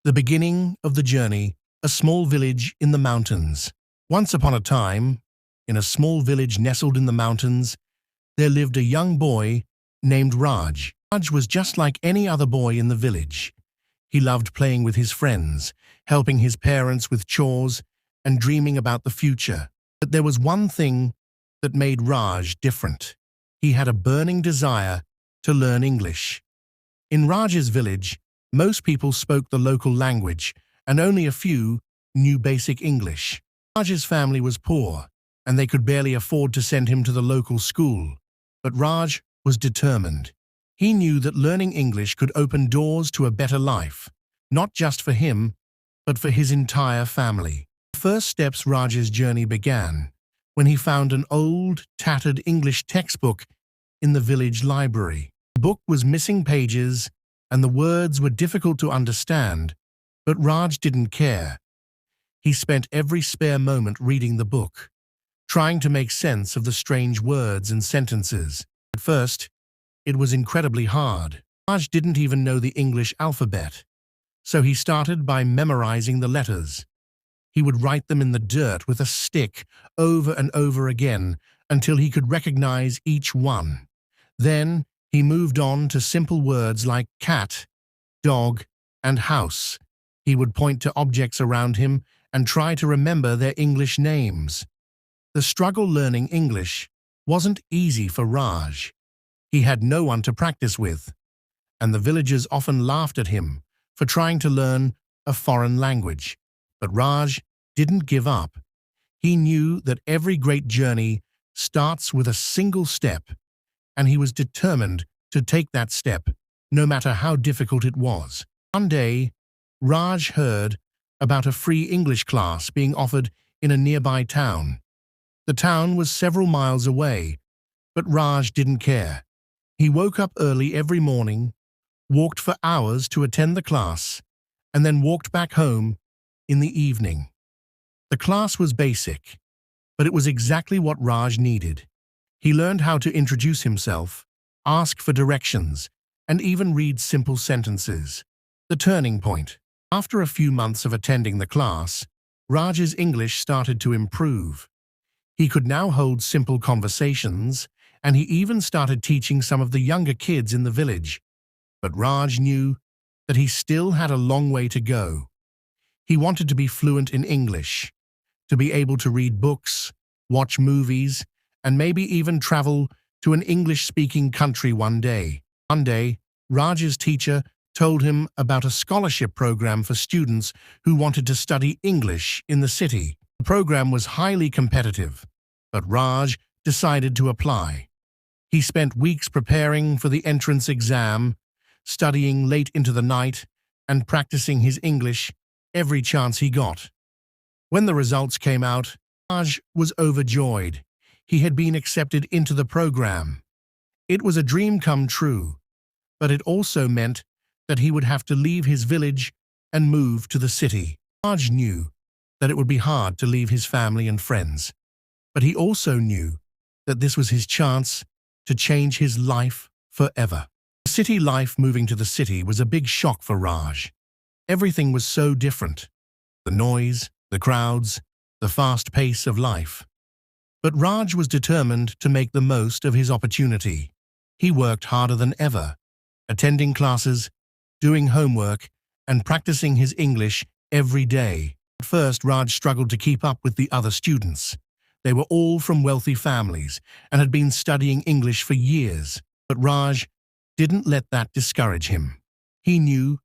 The beginning of the journey, a small village in the mountains. Once upon a time, in a small village nestled in the mountains, there lived a young boy named Raj. Raj was just like any other boy in the village. He loved playing with his friends, helping his parents with chores, and dreaming about the future. But there was one thing that made Raj different. He had a burning desire to learn English. In Raj's village, most people spoke the local language, and only a few knew basic English. Raj's family was poor, and they could barely afford to send him to the local school. But Raj was determined. He knew that learning English could open doors to a better life, not just for him, but for his entire family. The first steps Raj's journey began when he found an old, tattered English textbook in the village library. The book was missing pages, and the words were difficult to understand, but Raj didn't care. He spent every spare moment reading the book, trying to make sense of the strange words and sentences. At first, it was incredibly hard. Raj didn't even know the English alphabet, so he started by memorizing the letters. He would write them in the dirt with a stick over and over again until he could recognize each one. Then, he moved on to simple words like cat, dog, and house. He would point to objects around him and try to remember their English names. The struggle learning English wasn't easy for Raj. He had no one to practice with, and the villagers often laughed at him for trying to learn a foreign language. But Raj didn't give up. He knew that every great journey starts with a single step, and he was determined to take that step, no matter how difficult it was. One day, Raj heard about a free English class being offered in a nearby town. The town was several miles away, but Raj didn't care. He woke up early every morning, walked for hours to attend the class, and then walked back home in the evening. The class was basic, but it was exactly what Raj needed. He learned how to introduce himself, ask for directions, and even read simple sentences. The turning point. After a few months of attending the class, Raj's English started to improve. He could now hold simple conversations, and he even started teaching some of the younger kids in the village. But Raj knew that he still had a long way to go. He wanted to be fluent in English, to be able to read books, watch movies, and maybe even travel to an English-speaking country one day. One day, Raj's teacher told him about a scholarship program for students who wanted to study English in the city. The program was highly competitive, but Raj decided to apply. He spent weeks preparing for the entrance exam, studying late into the night, and practicing his English every chance he got. When the results came out, Raj was overjoyed. He had been accepted into the program. It was a dream come true, but it also meant that he would have to leave his village and move to the city. Raj knew that it would be hard to leave his family and friends, but he also knew that this was his chance to change his life forever. City life moving to the city was a big shock for Raj. Everything was so different. The noise, the crowds, the fast pace of life. But Raj was determined to make the most of his opportunity. He worked harder than ever, attending classes, doing homework, and practicing his English every day. At first, Raj struggled to keep up with the other students. They were all from wealthy families and had been studying English for years. But Raj didn't let that discourage him. He knew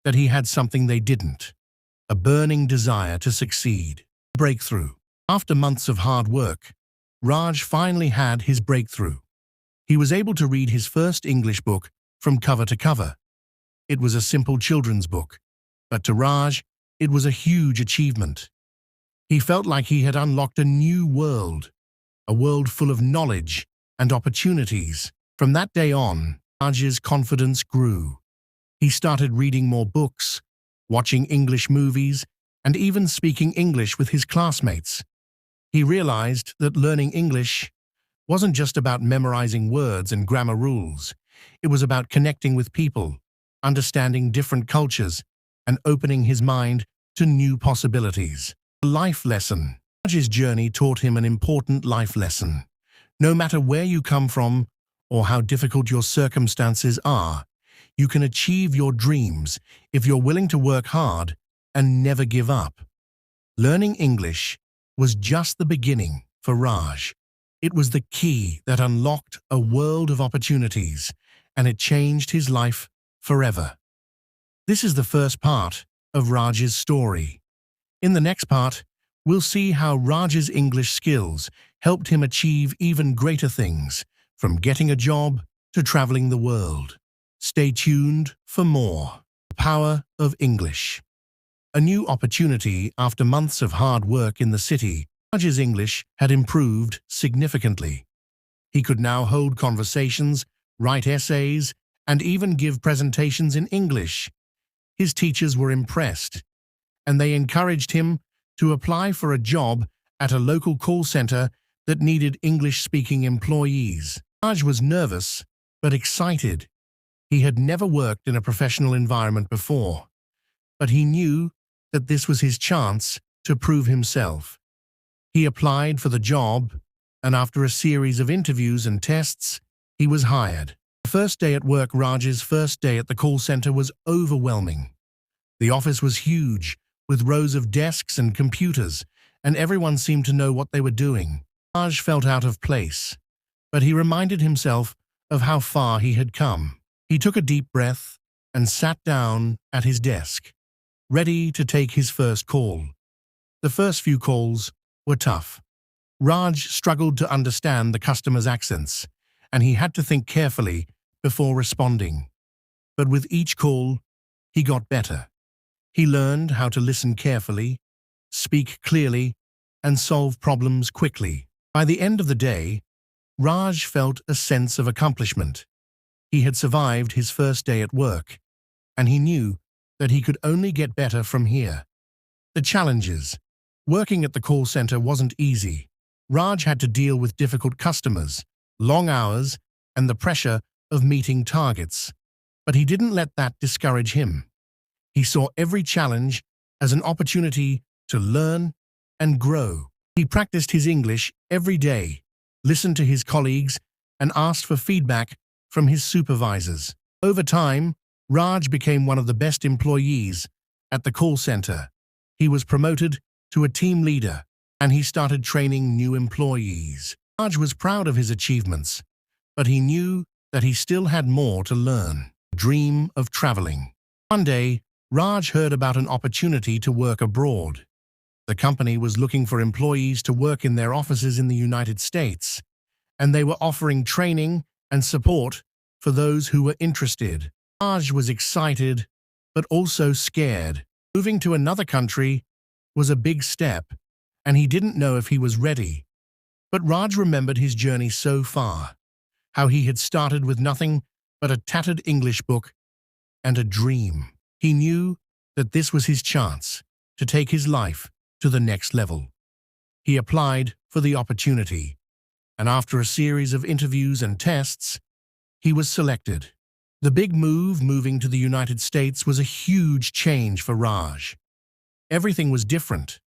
that he had something they didn't, a burning desire to succeed. Breakthrough. After months of hard work, Raj finally had his breakthrough. He was able to read his first English book from cover to cover. It was a simple children's book, but to Raj, it was a huge achievement. He felt like he had unlocked a new world, a world full of knowledge and opportunities. From that day on, Raj's confidence grew. He started reading more books, watching English movies, and even speaking English with his classmates. He realized that learning English wasn't just about memorizing words and grammar rules. It was about connecting with people, understanding different cultures, and opening his mind to new possibilities. A life lesson. Raj's journey taught him an important life lesson. No matter where you come from or how difficult your circumstances are, you can achieve your dreams if you're willing to work hard and never give up. Learning English was just the beginning for Raj. It was the key that unlocked a world of opportunities, and it changed his life forever. This is the first part of Raj's story. In the next part, we'll see how Raj's English skills helped him achieve even greater things, from getting a job to traveling the world. Stay tuned for more. The Power of English. A new opportunity after months of hard work in the city. Raj's English had improved significantly. He could now hold conversations, write essays, and even give presentations in English. His teachers were impressed, and they encouraged him to apply for a job at a local call center that needed English-speaking employees. Raj was nervous, but excited. He had never worked in a professional environment before, but he knew that this was his chance to prove himself. He applied for the job, and after a series of interviews and tests, he was hired. The first day at work. Raj's first day at the call center was overwhelming. The office was huge, with rows of desks and computers, and everyone seemed to know what they were doing. Raj felt out of place, but he reminded himself of how far he had come. He took a deep breath and sat down at his desk, ready to take his first call. The first few calls were tough. Raj struggled to understand the customers' accents, and he had to think carefully before responding. But with each call, he got better. He learned how to listen carefully, speak clearly, and solve problems quickly. By the end of the day, Raj felt a sense of accomplishment. He had survived his first day at work, and he knew that he could only get better from here. The challenges. Working at the call center wasn't easy. Raj had to deal with difficult customers, long hours, and the pressure of meeting targets. But he didn't let that discourage him. He saw every challenge as an opportunity to learn and grow. He practiced his English every day, listened to his colleagues, and asked for feedback from his supervisors. Over time, Raj became one of the best employees at the call center. He was promoted to a team leader, and he started training new employees. Raj was proud of his achievements, but he knew that he still had more to learn. The dream of traveling. One day, Raj heard about an opportunity to work abroad. The company was looking for employees to work in their offices in the United States, and they were offering training and support for those who were interested. Raj was excited, but also scared. Moving to another country was a big step, and he didn't know if he was ready. But Raj remembered his journey so far, how he had started with nothing but a tattered English book and a dream. He knew that this was his chance to take his life to the next level. He applied for the opportunity, and after a series of interviews and tests, he was selected. The big move, moving to the United States, was a huge change for Raj. Everything was different: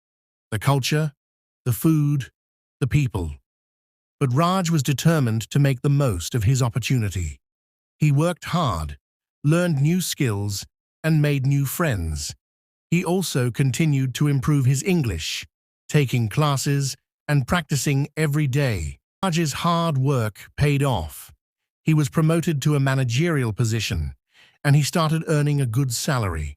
the culture, the food, the people. But Raj was determined to make the most of his opportunity. He worked hard, learned new skills, and made new friends. He also continued to improve his English, taking classes and practicing every day. Raj's hard work paid off. He was promoted to a managerial position, and he started earning a good salary.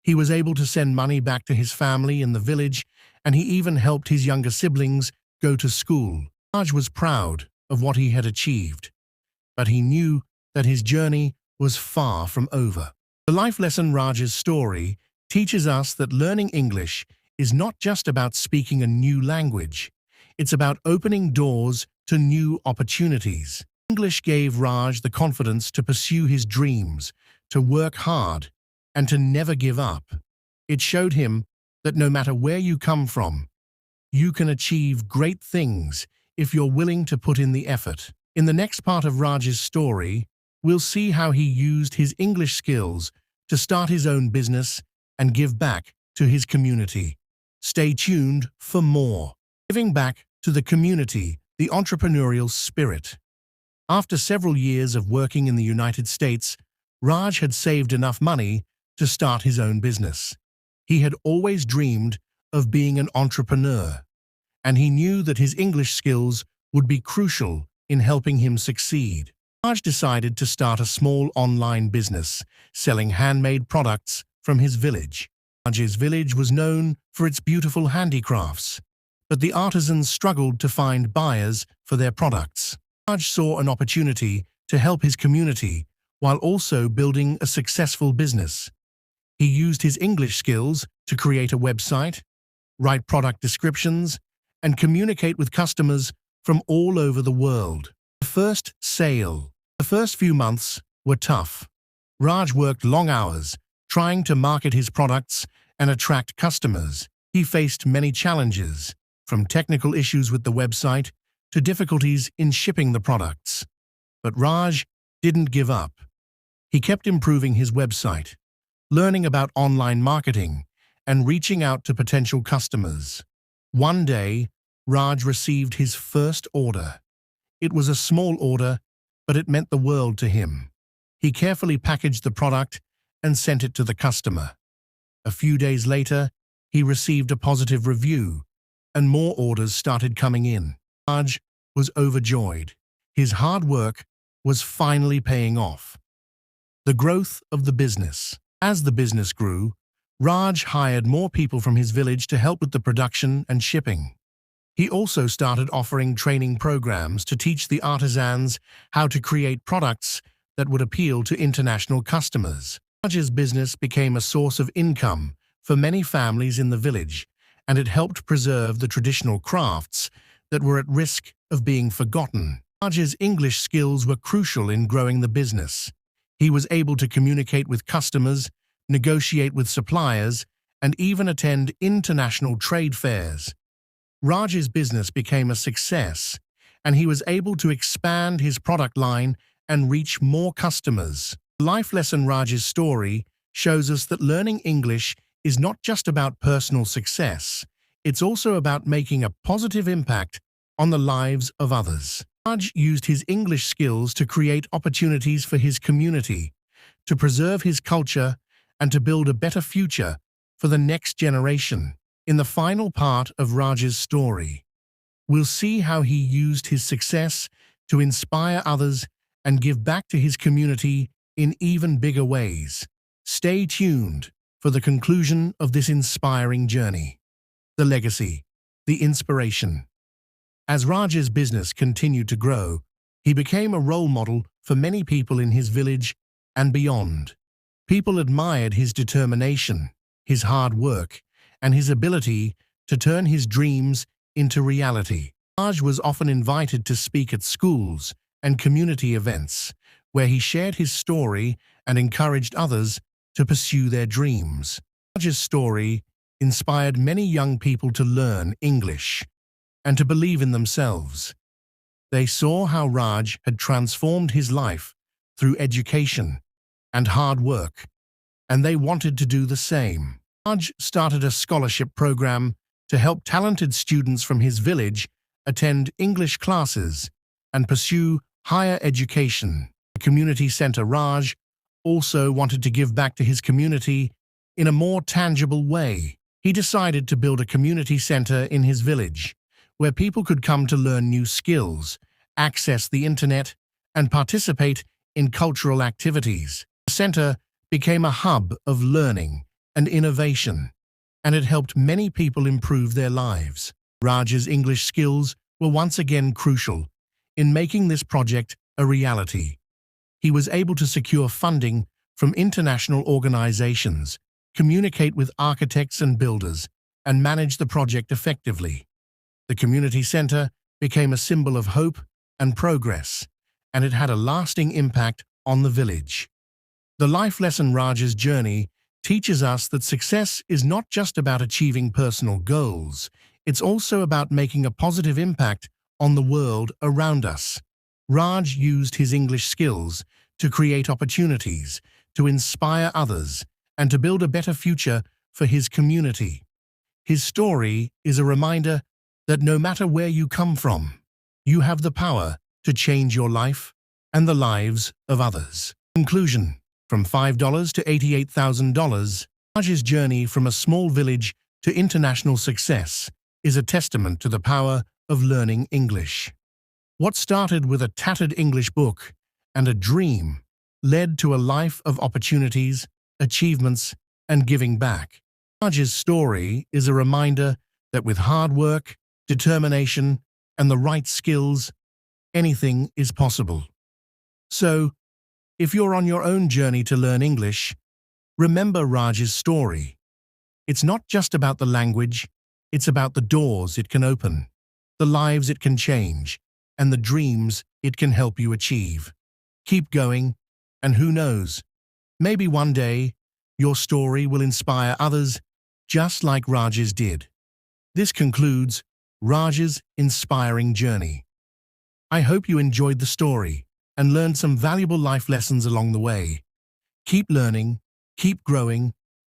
He was able to send money back to his family in the village, and he even helped his younger siblings go to school. Raj was proud of what he had achieved, but he knew that his journey was far from over. The life lesson. Raj's story teaches us that learning English is not just about speaking a new language. It's about opening doors to new opportunities. English gave Raj the confidence to pursue his dreams, to work hard, and to never give up. It showed him that no matter where you come from, you can achieve great things if you're willing to put in the effort. In the next part of Raj's story, we'll see how he used his English skills to start his own business and give back to his community. Stay tuned for more. Giving back to the community, the entrepreneurial spirit. After several years of working in the United States, Raj had saved enough money to start his own business. He had always dreamed of being an entrepreneur, and he knew that his English skills would be crucial in helping him succeed. Raj decided to start a small online business, selling handmade products from his village. Raj's village was known for its beautiful handicrafts, but the artisans struggled to find buyers for their products. Raj saw an opportunity to help his community while also building a successful business. He used his English skills to create a website, write product descriptions, and communicate with customers from all over the world. The first sale. The first few months were tough. Raj worked long hours, trying to market his products and attract customers. He faced many challenges, from technical issues with the website to difficulties in shipping the products. But Raj didn't give up. He kept improving his website, learning about online marketing, and reaching out to potential customers. One day, Raj received his first order. It was a small order, but it meant the world to him. He carefully packaged the product and sent it to the customer. A few days later, he received a positive review, and more orders started coming in. Raj was overjoyed. His hard work was finally paying off. The growth of the business. As the business grew, Raj hired more people from his village to help with the production and shipping. He also started offering training programs to teach the artisans how to create products that would appeal to international customers. Raj's business became a source of income for many families in the village, and it helped preserve the traditional crafts that were at risk of being forgotten. Raj's English skills were crucial in growing the business. He was able to communicate with customers, negotiate with suppliers, and even attend international trade fairs. Raj's business became a success, and he was able to expand his product line and reach more customers. The life lesson Raj's story shows us that learning English is not just about personal success, it's also about making a positive impact on the lives of others. Raj used his English skills to create opportunities for his community, to preserve his culture, and to build a better future for the next generation. In the final part of Raj's story, we'll see how he used his success to inspire others and give back to his community in even bigger ways. Stay tuned for the conclusion of this inspiring journey. The legacy, the inspiration. As Raj's business continued to grow, he became a role model for many people in his village and beyond. People admired his determination, his hard work, and his ability to turn his dreams into reality. Raj was often invited to speak at schools and community events, where he shared his story and encouraged others to pursue their dreams. Raj's story inspired many young people to learn English and to believe in themselves. They saw how Raj had transformed his life through education and hard work, and they wanted to do the same. Raj started a scholarship program to help talented students from his village attend English classes and pursue higher education. The community center. Raj also wanted to give back to his community in a more tangible way. He decided to build a community center in his village, where people could come to learn new skills, access the internet, and participate in cultural activities. The center became a hub of learning and innovation, and it helped many people improve their lives. Raj's English skills were once again crucial in making this project a reality. He was able to secure funding from international organizations, communicate with architects and builders, and manage the project effectively. The community center became a symbol of hope and progress, and it had a lasting impact on the village. The life lesson. Raj's journey teaches us that success is not just about achieving personal goals, it's also about making a positive impact on the world around us. Raj used his English skills to create opportunities, to inspire others, and to build a better future for his community. His story is a reminder that no matter where you come from, you have the power to change your life and the lives of others. Conclusion: from $5 to $88,000, Raj's journey from a small village to international success is a testament to the power of learning English. What started with a tattered English book and a dream led to a life of opportunities, achievements, and giving back. Raj's story is a reminder that with hard work, determination, and the right skills, anything is possible. So, if you're on your own journey to learn English, remember Raj's story. It's not just about the language, it's about the doors it can open, the lives it can change, and the dreams it can help you achieve. Keep going, and who knows, maybe one day your story will inspire others just like Raj's did. This concludes Raj's inspiring journey. I hope you enjoyed the story and learned some valuable life lessons along the way. Keep learning, keep growing,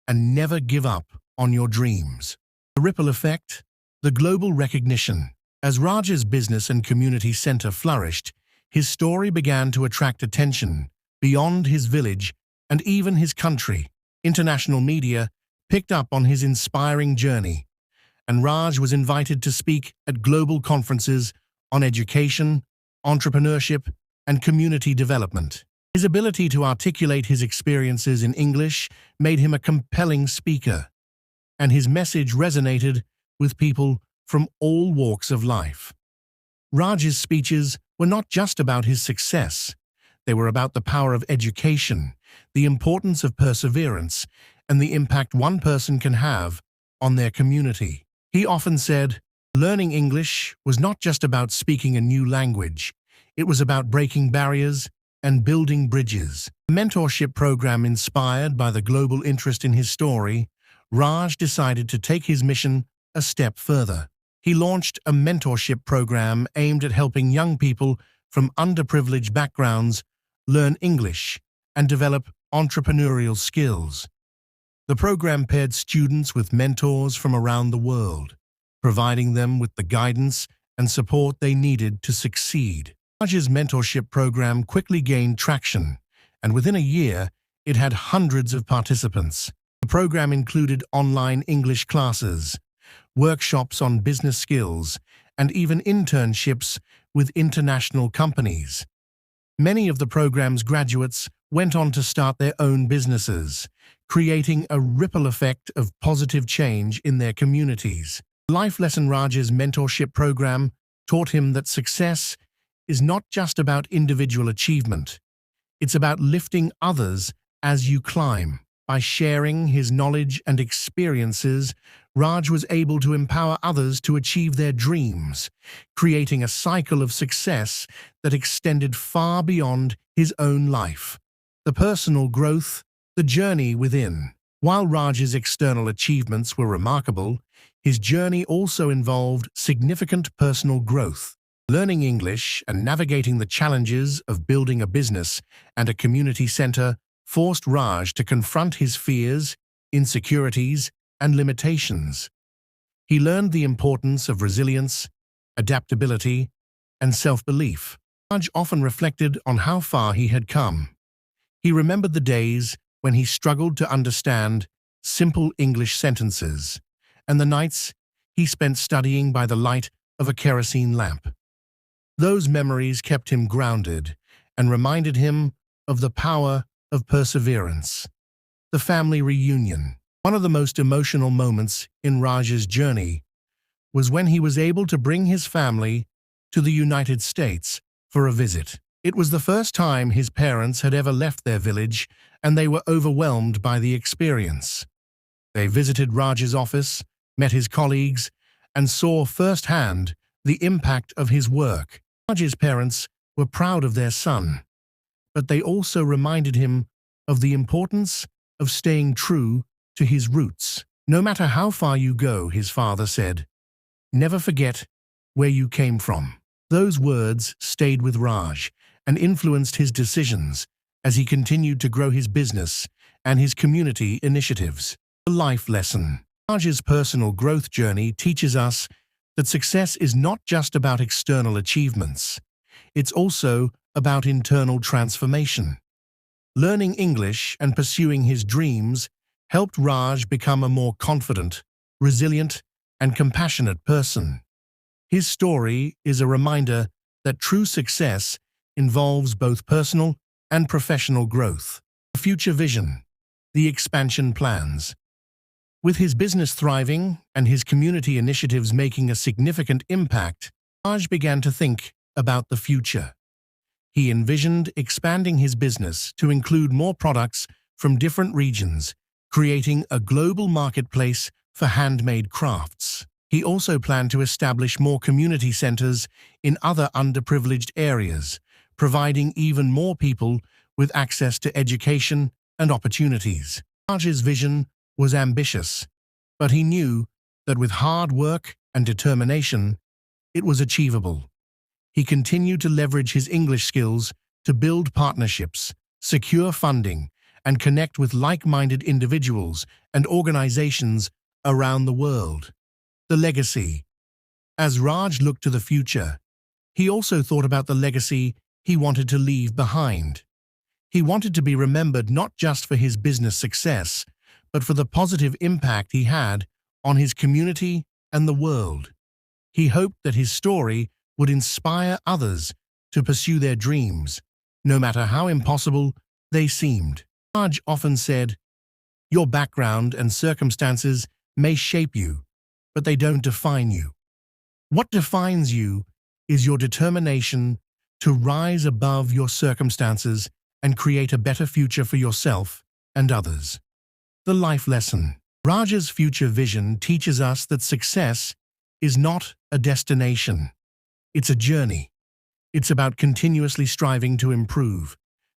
and never give up on your dreams. The ripple effect, the global recognition. As Raj's business and community center flourished, his story began to attract attention beyond his village and even his country. International media picked up on his inspiring journey, and Raj was invited to speak at global conferences on education, entrepreneurship, and community development. His ability to articulate his experiences in English made him a compelling speaker, and his message resonated with people from all walks of life. Raj's speeches were not just about his success, they were about the power of education, the importance of perseverance, and the impact one person can have on their community. He often said, learning English was not just about speaking a new language, it was about breaking barriers and building bridges. A mentorship program inspired by the global interest in his story, Raj decided to take his mission a step further. He launched a mentorship program aimed at helping young people from underprivileged backgrounds learn English and develop entrepreneurial skills. The program paired students with mentors from around the world, providing them with the guidance and support they needed to succeed. Raj's mentorship program quickly gained traction, and within a year, it had hundreds of participants. The program included online English classes, workshops on business skills, and even internships with international companies. Many of the program's graduates went on to start their own businesses, creating a ripple effect of positive change in their communities. Life lesson: Raj's mentorship program taught him that success is not just about individual achievement. It's about lifting others as you climb. By sharing his knowledge and experiences, Raj was able to empower others to achieve their dreams, creating a cycle of success that extended far beyond his own life. The personal growth, the journey within. While Raj's external achievements were remarkable, his journey also involved significant personal growth. Learning English and navigating the challenges of building a business and a community center forced Raj to confront his fears, insecurities, and limitations. He learned the importance of resilience, adaptability, and self-belief. Raj often reflected on how far he had come. He remembered the days when he struggled to understand simple English sentences, and the nights he spent studying by the light of a kerosene lamp. Those memories kept him grounded and reminded him of the power of perseverance. The family reunion. One of the most emotional moments in Raj's journey was when he was able to bring his family to the United States for a visit. It was the first time his parents had ever left their village, and they were overwhelmed by the experience. They visited Raj's office, met his colleagues, and saw firsthand the impact of his work. Raj's parents were proud of their son, but they also reminded him of the importance of staying true to his roots. No matter how far you go, his father said, never forget where you came from. Those words stayed with Raj and influenced his decisions as he continued to grow his business and his community initiatives. The life lesson. Raj's personal growth journey teaches us that success is not just about external achievements. It's also about internal transformation. Learning English and pursuing his dreams helped Raj become a more confident, resilient, and compassionate person. His story is a reminder that true success involves both personal and professional growth. The future vision. The expansion plans. With his business thriving and his community initiatives making a significant impact, Raj began to think about the future. He envisioned expanding his business to include more products from different regions, creating a global marketplace for handmade crafts. He also planned to establish more community centers in other underprivileged areas, providing even more people with access to education and opportunities. Raj's vision was ambitious, but he knew that with hard work and determination, it was achievable. He continued to leverage his English skills to build partnerships, secure funding, and connect with like-minded individuals and organizations around the world. The legacy. As Raj looked to the future, he also thought about the legacy he wanted to leave behind. He wanted to be remembered not just for his business success, but for the positive impact he had on his community and the world. He hoped that his story would inspire others to pursue their dreams, no matter how impossible they seemed. Raj often said, "Your background and circumstances may shape you, but they don't define you. What defines you is your determination to rise above your circumstances and create a better future for yourself and others." The life lesson. Raj's future vision teaches us that success is not a destination. It's a journey. It's about continuously striving to improve,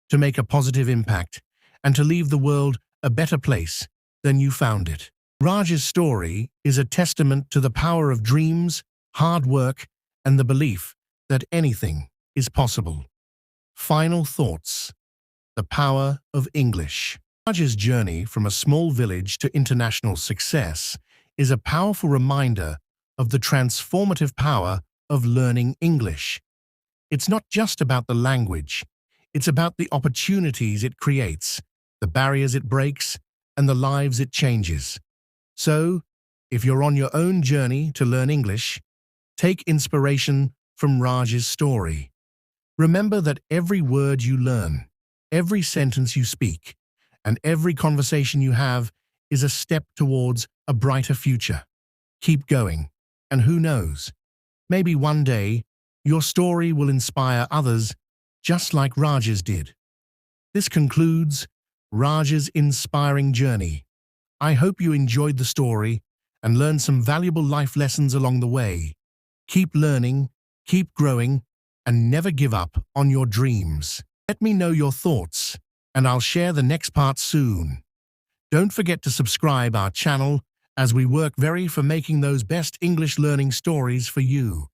to make a positive impact, and to leave the world a better place than you found it. Raj's story is a testament to the power of dreams, hard work, and the belief that anything is possible. Final thoughts. The power of English. Raj's journey from a small village to international success is a powerful reminder of the transformative power of learning English. It's not just about the language, it's about the opportunities it creates, the barriers it breaks, and the lives it changes. So, if you're on your own journey to learn English, take inspiration from Raj's story. Remember that every word you learn, every sentence you speak, and every conversation you have is a step towards a brighter future. Keep going, and who knows, maybe one day your story will inspire others just like Raj's did. This concludes Raj's inspiring journey. I hope you enjoyed the story and learned some valuable life lessons along the way. Keep learning, keep growing, and never give up on your dreams. Let me know your thoughts, and I'll share the next part soon. Don't forget to subscribe our channel as we work very for making those best English learning stories for you.